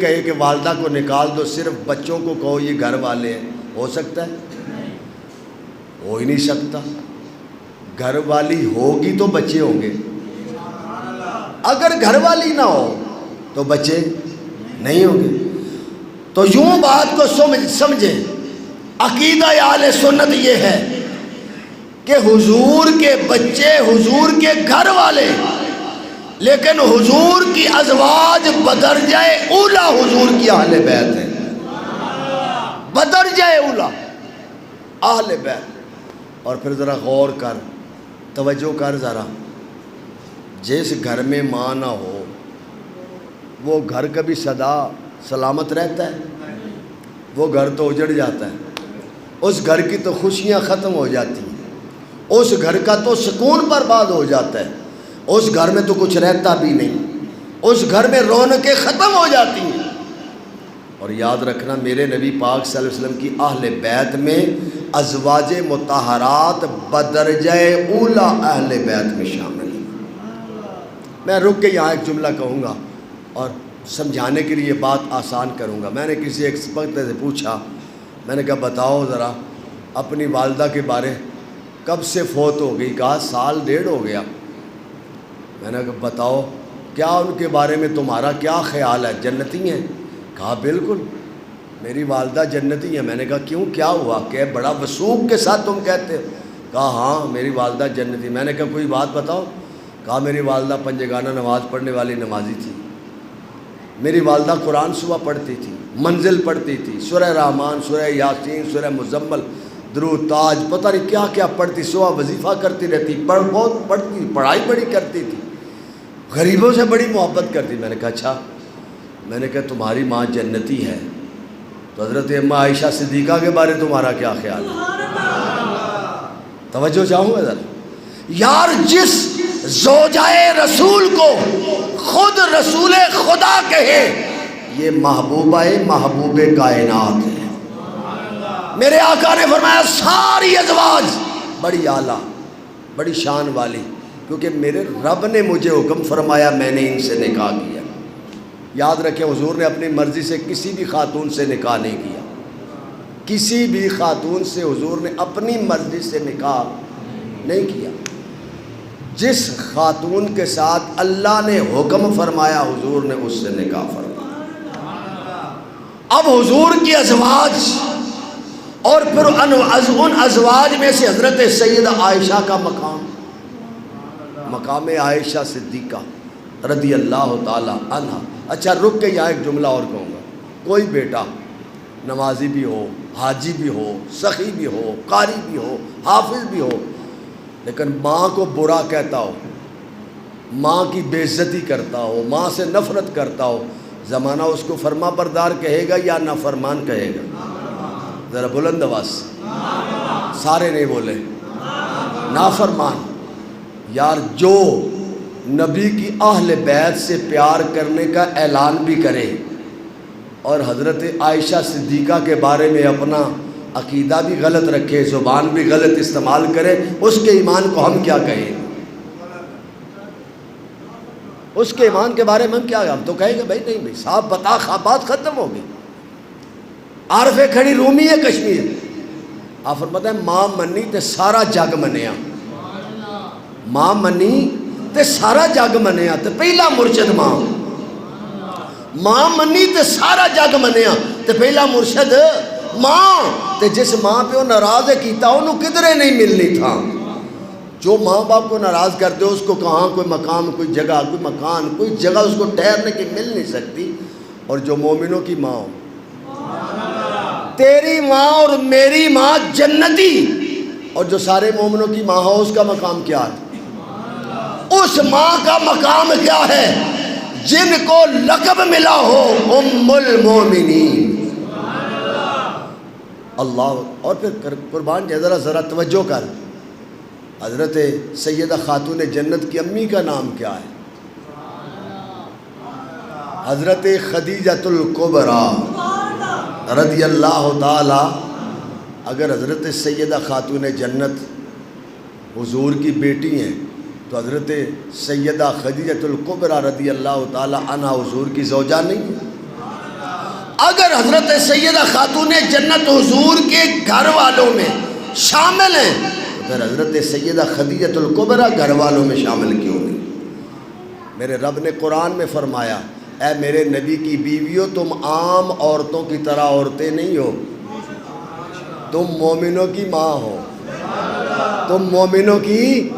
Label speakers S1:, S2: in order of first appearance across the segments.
S1: کہے کہ والدہ کو نکال دو، صرف بچوں کو کہو یہ گھر والے ہیں، ہو سکتا ہے؟ ہو ہی نہیں سکتا۔ گھر والی ہوگی تو بچے ہوں گے، اگر گھر والی نہ ہو تو بچے نہیں ہوں گے۔ تو یوں بات کو سمجھیں، عقیدہ اہل سنت یہ ہے کہ حضور کے بچے حضور کے گھر والے، لیکن حضور کی ازواج بدرجہ اولا حضور کی اہل بیت ہیں، بدرجہ اولا اہل بیت۔ اور پھر ذرا غور کر، توجہ کر ذرا، جس گھر میں ماں نہ ہو وہ گھر کبھی سدا سلامت رہتا ہے؟ وہ گھر تو اجڑ جاتا ہے، اس گھر کی تو خوشیاں ختم ہو جاتی ہیں، اس گھر کا تو سکون برباد ہو جاتا ہے، اس گھر میں تو کچھ رہتا بھی نہیں، اس گھر میں رونقیں ختم ہو جاتی ہیں۔ اور یاد رکھنا، میرے نبی پاک صلی اللہ علیہ وسلم کی اہل بیت میں ازواج مطہرات بدرجہ اولا اہل بیت میں شامل ہیں۔ میں رک کے یہاں ایک جملہ کہوں گا اور سمجھانے کے لیے بات آسان کروں گا۔ میں نے کسی ایکسپرٹ سے پوچھا، میں نے کہا بتاؤ ذرا اپنی والدہ کے بارے، کب سے فوت ہو گئی؟ کہا 1.5 سال ہو گیا۔ میں نے کہا بتاؤ کیا ان کے بارے میں تمہارا کیا خیال ہے، جنتی ہیں؟ کہا بالکل میری والدہ جنتی ہیں۔ میں نے کہا کیوں، کیا ہوا؟ کہ بڑا وثوق کے ساتھ تم کہتے ہو؟ کہا ہاں میری والدہ جنتی۔ میں نے کہا کوئی بات بتاؤ؟ کہا میری والدہ پنجگانہ نماز پڑھنے والی نمازی تھی، میری والدہ قرآن صبح پڑھتی تھی، منزل پڑھتی تھی، سورہ رحمان، سورہ یاسین، سورہ مزمل، درود تاج، پتہ نہیں کیا کیا پڑھتی، صبح وظیفہ کرتی رہتی، بہت پڑھتی، پڑھائی بڑی کرتی تھی، غریبوں سے بڑی محبت کرتی۔ میں نے کہا اچھا، میں نے کہا تمہاری ماں جنتی ہے تو حضرت اماں عائشہ صدیقہ کے بارے تمہارا کیا خیال ہے؟ توجہ چاہوں گا ذرا یار، جس زوجائے رسول کو خود رسول خدا کہے یہ محبوبہ محبوب کائنات ہے۔ میرے آقا نے فرمایا ساری ازواج بڑی اعلیٰ بڑی شان والی، کیونکہ میرے رب نے مجھے حکم فرمایا، میں نے ان سے نکاح کیا۔ یاد رکھیں حضور نے اپنی مرضی سے کسی بھی خاتون سے نکاح نہیں کیا، کسی بھی خاتون سے حضور نے اپنی مرضی سے نکاح نہیں کیا۔ جس خاتون کے ساتھ اللہ نے حکم فرمایا حضور نے اس سے نکاح فرمایا۔ اب حضور کی ازواج اور پھر ان ازواج میں سے حضرت سیدہ عائشہ کا مقام عائشہ صدیقہ رضی اللہ تعالی عنہ۔ اچھا رک کے یہاں ایک جملہ اور کہوں گا، کوئی بیٹا نمازی بھی ہو، حاجی بھی ہو، سخی بھی ہو، قاری بھی ہو، حافظ بھی ہو، لیکن ماں کو برا کہتا ہو، ماں کی بے عزتی کرتا ہو، ماں سے نفرت کرتا ہو، زمانہ اس کو فرما بردار کہے گا یا نافرمان کہے گا؟ ذرا بلند آواز، سارے نہیں بولے، نافرمان۔ یار جو نبی کی اہل بیت سے پیار کرنے کا اعلان بھی کرے اور حضرت عائشہ صدیقہ کے بارے میں اپنا عقیدہ بھی غلط رکھے، زبان بھی غلط استعمال کرے، اس کے ایمان کو ہم کیا کہیں؟ اس کے ایمان کے بارے میں ہم کیا؟ ہم تو کہیں گے بھائی نہیں بھائی صاحب بتا، بات ختم ہوگی۔ عارف کھڑی رومی ہے کشمیر، آپ فرماتے ہیں ماں منی تے سارا جگ منیا، ماں منی تے سارا جگ منیا، تے پہلا مرشد ماں منی تے سارا جگ منیا، تے پہلا مرشد ماں۔ تے جس ماں پہ وہ ناراض کیتا انہوں کدھرے نہیں ملنی تھا۔ جو ماں باپ کو ناراض کر دے اس کو کہاں کوئی مقام، کوئی جگہ، کوئی مکان، کوئی جگہ اس کو ٹھہرنے کی مل نہیں سکتی۔ اور جو مومنوں کی ماں ہو، تیری ماں اور میری ماں جنتی، اور جو سارے مومنوں کی ماں ہو اس کا مقام کیا ہے؟ اس ماں کا مقام کیا ہے جن کو لقب ملا ہو ام المومنین۔ اللہ۔ اور پھر قربان جائے ذرا توجہ کر، حضرت سیدہ خاتون جنت کی امی کا نام کیا ہے؟ حضرت خدیجۃ الکبریٰ رضی اللہ تعالی۔ اگر حضرت سیدہ خاتون جنت حضور کی بیٹی ہیں تو حضرت سیدہ خدیجۃ الکبریٰ رضی اللہ تعالی عنہ حضور کی زوجہ نہیں ہے؟ اگر حضرت سیدہ خاتون جنت حضور کے گھر والوں میں شامل ہیں تو پھر حضرت سیدہ خدیجہ الکبریٰ گھر والوں میں شامل کیوں نہیں؟ میرے رب نے قرآن میں فرمایا اے میرے نبی کی بیویوں تم عام عورتوں کی طرح عورتیں نہیں ہو، تم مومنوں کی ماں ہو، تم مومنوں کی۔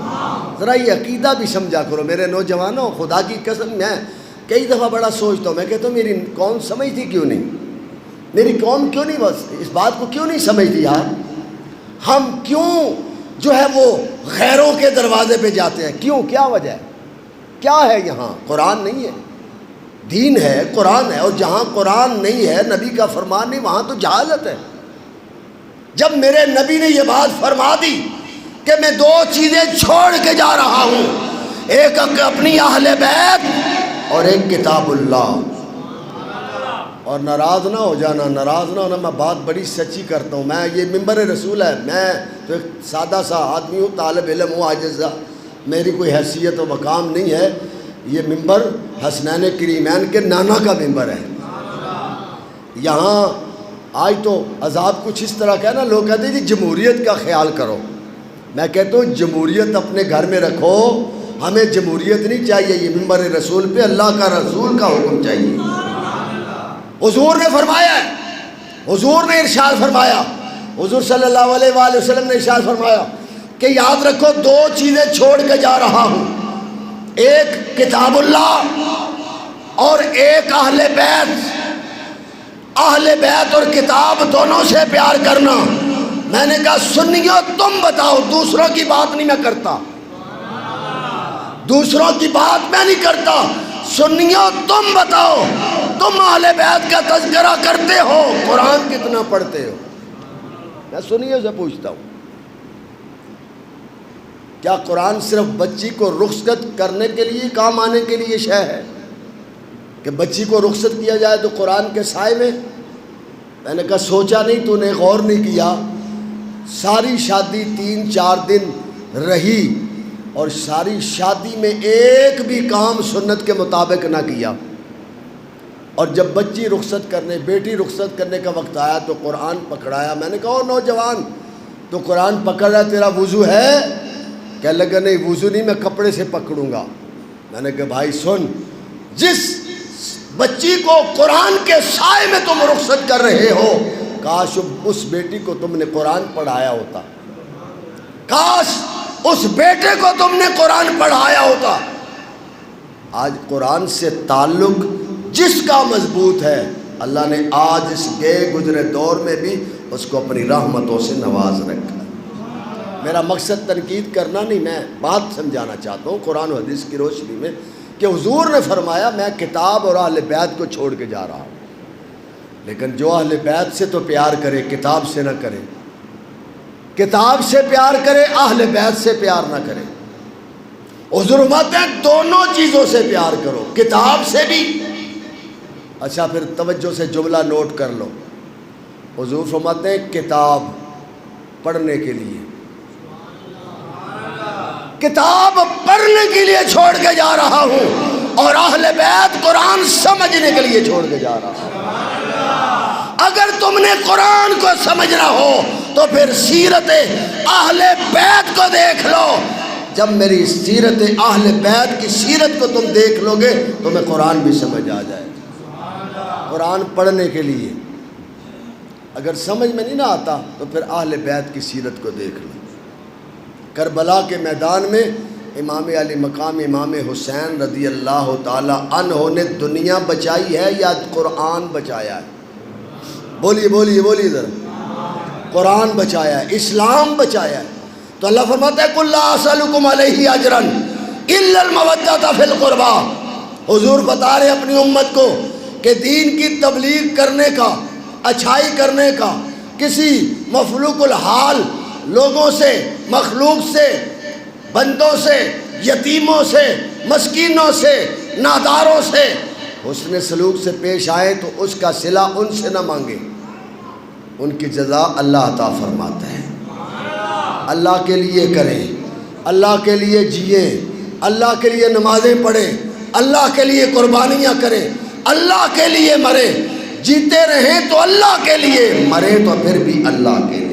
S1: ذرا یہ عقیدہ بھی سمجھا کرو میرے نوجوانوں، خدا کی قسم میں کئی دفعہ بڑا سوچتا ہوں، میں کہتا ہوں میری قوم سمجھتی کیوں نہیں، میری قوم کیوں نہیں بس اس بات کو کیوں نہیں سمجھتی یار؟ ہم کیوں جو ہے وہ غیروں کے دروازے پہ جاتے ہیں؟ کیوں؟ کیا وجہ ہے؟ کیا ہے؟ یہاں قرآن نہیں ہے، دین ہے، قرآن ہے، اور جہاں قرآن نہیں ہے، نبی کا فرمان نہیں، وہاں تو جہالت ہے۔ جب میرے نبی نے یہ بات فرما دی کہ میں دو چیزیں چھوڑ کے جا رہا ہوں، ایک اپنی اہل بیت اور ایک کتاب اللہ، اور ناراض نہ ہو جانا، ناراض نہ ہونا، میں بات بڑی سچی کرتا ہوں، میں یہ ممبر رسول ہے، میں تو ایک سادہ سا آدمی ہوں، طالب علم ہوں، عاجز، میری کوئی حیثیت و مقام نہیں ہے، یہ ممبر حسنین کریمین کے نانا کا ممبر ہے۔ یہاں آج تو عذاب کچھ اس طرح کا ہے نا، لوگ کہتے ہیں جی جمہوریت کا خیال کرو، میں کہتا ہوں جمہوریت اپنے گھر میں رکھو، ہمیں جمہوریت نہیں چاہیے، یہ ممبر رسول پہ اللہ کا رسول کا حکم چاہیے۔ حضور نے فرمایا ہے، حضور نے ارشاد فرمایا، حضور صلی اللہ علیہ وآلہ وسلم نے ارشاد فرمایا کہ یاد رکھو دو چیزیں چھوڑ کے جا رہا ہوں، ایک کتاب اللہ اور ایک اہل بیت۔ اہل بیت اور کتاب دونوں سے پیار کرنا۔ میں نے کہا سنیو تم بتاؤ، دوسروں کی بات نہیں میں کرتا، دوسروں کی بات میں نہیں کرتا، سنیو تم بتاؤ، تم اہل بیت کا تذکرہ کرتے ہو، قرآن کتنا پڑھتے ہو؟ میں سنیو سے پوچھتا ہوں، کیا قرآن صرف بچی کو رخصت کرنے کے لیے کام آنے کے لیے شے ہے کہ بچی کو رخصت کیا جائے تو قرآن کے سائے میں نے کہا سوچا نہیں، تو نے غور نہیں کیا، ساری شادی 3-4 دن رہی اور ساری شادی میں ایک بھی کام سنت کے مطابق نہ کیا، اور جب بچی رخصت کرنے، بیٹی رخصت کرنے کا وقت آیا تو قرآن پکڑایا۔ میں نے کہا او نوجوان تو قرآن پکڑ رہا، تیرا وضو ہے؟ کہنے لگا نہیں وضو نہیں، میں کپڑے سے پکڑوں گا۔ میں نے کہا بھائی سن، جس بچی کو قرآن کے سائے میں تم رخصت کر رہے ہو، کاش اس بیٹی کو تم نے قرآن پڑھایا ہوتا، کاش اس بیٹے کو تم نے قرآن پڑھایا ہوتا۔ آج قرآن سے تعلق جس کا مضبوط ہے، اللہ نے آج اس گئے گزرے دور میں بھی اس کو اپنی رحمتوں سے نواز رکھا۔ میرا مقصد تنقید کرنا نہیں، میں بات سمجھانا چاہتا ہوں قرآن و حدیث کی روشنی میں کہ حضور نے فرمایا میں کتاب اور اہل بیت کو چھوڑ کے جا رہا ہوں، لیکن جو اہل بیت سے تو پیار کرے، کتاب سے نہ کرے، کتاب سے پیار کرے، اہل بیت سے پیار نہ کرے۔ حضور فرماتے ہیں دونوں چیزوں سے پیار کرو، کتاب سے بھی۔ اچھا پھر توجہ سے جملہ نوٹ کر لو، حضور فرماتے ہیں کتاب پڑھنے کے لیے، کتاب پڑھنے کے لیے چھوڑ کے جا رہا ہوں، اور اہل بیت قرآن سمجھنے کے لیے چھوڑ کے جا رہا ہوں۔ اگر تم نے قرآن کو سمجھنا ہو تو پھر سیرت اہل بیت کو دیکھ لو۔ جب میری سیرت اہل بیت کی سیرت کو تم دیکھ لو گے تمہیں قرآن بھی سمجھ آ جائے۔ قرآن پڑھنے کے لیے، اگر سمجھ میں نہیں نہ آتا تو پھر اہل بیت کی سیرت کو دیکھ لو۔ کربلا کے میدان میں امام علی مقام امام حسین رضی اللہ تعالی عنہ نے دنیا بچائی ہے یا قرآن بچایا ہے؟ بولیے بولیے بولیے ذرا۔ قرآن بچایا ہے، اسلام بچایا ہے۔ تو اللہ فرماتا ہے قُلْ لَا أَسْأَلُكُمْ عَلَيْهِ أَجْرًا إِلَّا الْمَوَدَّةَ فِي الْقُرْبَى۔ حضور بتا رہے اپنی امت کو کہ دین کی تبلیغ کرنے کا، اچھائی کرنے کا، کسی مفلوق الحال لوگوں سے، مخلوق سے، بندوں سے، یتیموں سے، مسکینوں سے، ناداروں سے حسن سلوک سے پیش آئے تو اس کا صلہ ان سے نہ مانگے، ان کی جزا اللہ عطا فرماتا ہے۔ اللہ کے لیے کریں، اللہ کے لیے جئیں، اللہ کے لیے نمازیں پڑھیں، اللہ کے لیے قربانیاں کریں، اللہ کے لیے مریں۔ جیتے رہیں تو اللہ کے لیے، مرے تو پھر بھی اللہ کے لیے۔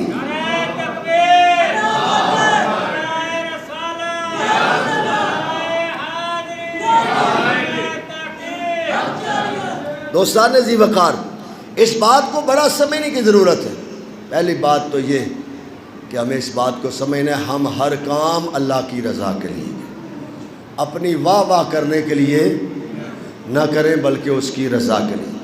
S1: دوستان ذی وقار، اس بات کو بڑا سمجھنے کی ضرورت ہے۔ پہلی بات تو یہ کہ ہمیں اس بات کو سمجھنا ہے، ہم ہر کام اللہ کی رضا کے لیے، اپنی واہ واہ کرنے کے لیے نہ کریں بلکہ اس کی رضا کے لیے۔